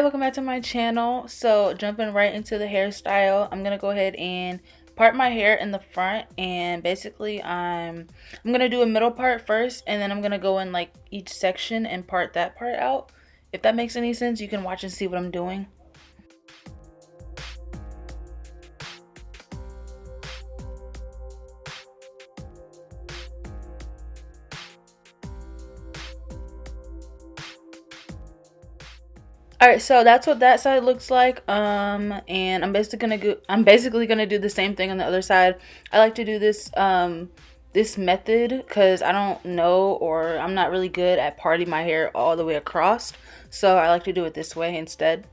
Hi, welcome back to my channel. So jumping right into the hairstyle, I'm gonna go ahead and part my hair in the front, and basically I'm gonna do a middle part first, and then I'm gonna go in like each section and part that part out. If that makes any sense, you can watch and see what I'm doing. Alright, so that's what that side looks like. And I'm basically gonna do the same thing on the other side. I like to do this method because I don't know, or I'm not really good at parting my hair all the way across. So I like to do it this way instead.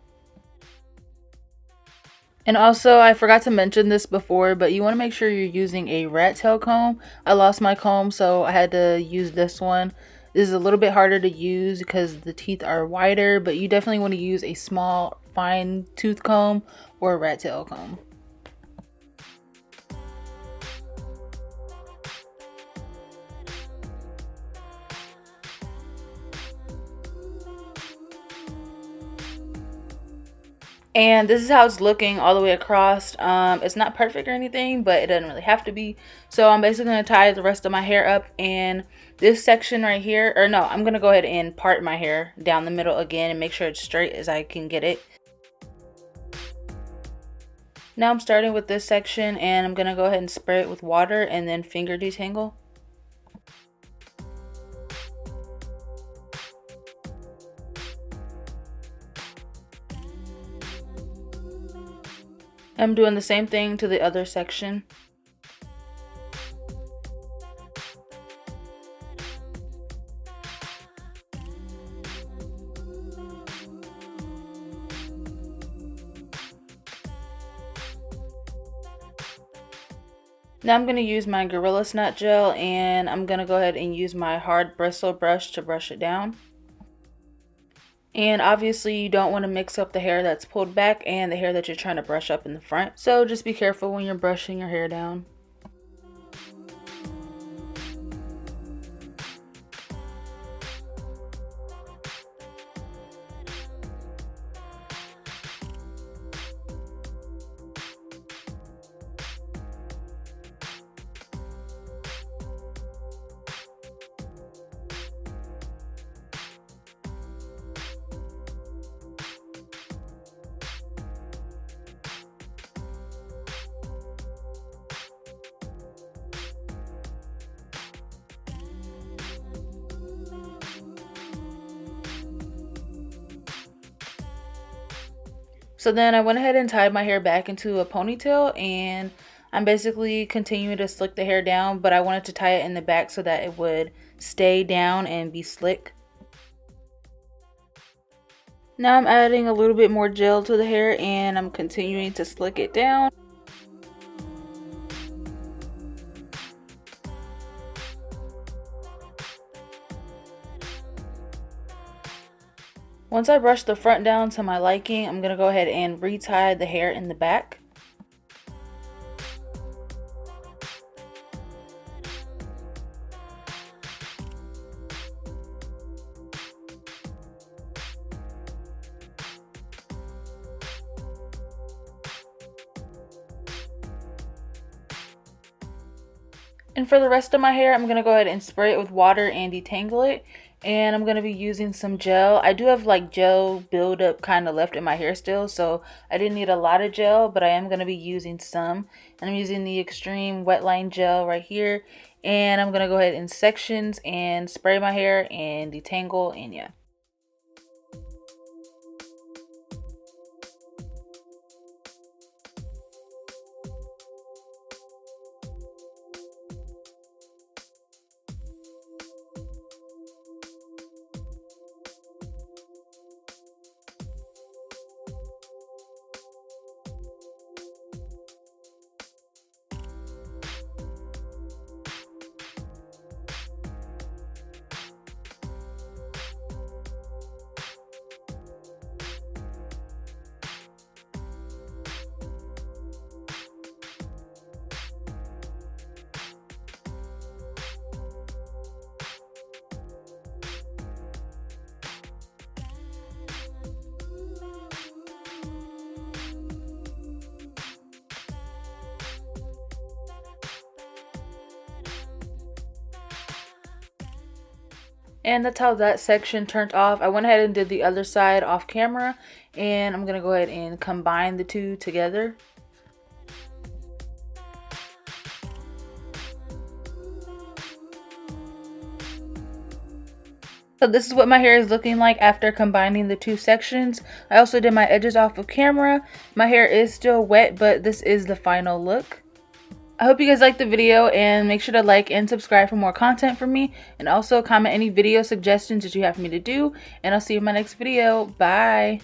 And also, I forgot to mention this before, but you want to make sure you're using a rat tail comb. I lost my comb, so I had to use this one. This is a little bit harder to use because the teeth are wider, but you definitely want to use a small, fine tooth comb or a rat tail comb. And this is how it's looking all the way across. It's not perfect or anything, but it doesn't really have to be. So I'm basically going to tie the rest of my hair up, and this section right here, or no, I'm going to go ahead and part my hair down the middle again and make sure it's straight as I can get it. Now I'm starting with this section, and I'm going to go ahead and spray it with water and then finger detangle. I'm doing the same thing to the other section. Now I'm going to use my Gorilla Snot gel, and I'm going to go ahead and use my hard bristle brush to brush it down. And obviously you don't want to mix up the hair that's pulled back and the hair that you're trying to brush up in the front. So just be careful when you're brushing your hair down. So then I went ahead and tied my hair back into a ponytail, and I'm basically continuing to slick the hair down, but I wanted to tie it in the back so that it would stay down and be slick. Now I'm adding a little bit more gel to the hair, and I'm continuing to slick it down. Once I brush the front down to my liking, I'm going to go ahead and retie the hair in the back. And for the rest of my hair, I'm going to go ahead and spray it with water and detangle it. And I'm going to be using some gel. I do have like gel buildup kind of left in my hair still, so I didn't need a lot of gel, but I am going to be using some. And I'm using the Extreme Wetline Gel right here. And I'm going to go ahead in sections and spray my hair and detangle, and yeah. And that's how that section turned off. I went ahead and did the other side off camera, and I'm gonna go ahead and combine the two together. So this is what my hair is looking like after combining the two sections. I also did my edges off of camera. My hair is still wet, but this is the final look. I hope you guys liked the video, and make sure to like and subscribe for more content from me, and also comment any video suggestions that you have for me to do, and I'll see you in my next video. Bye!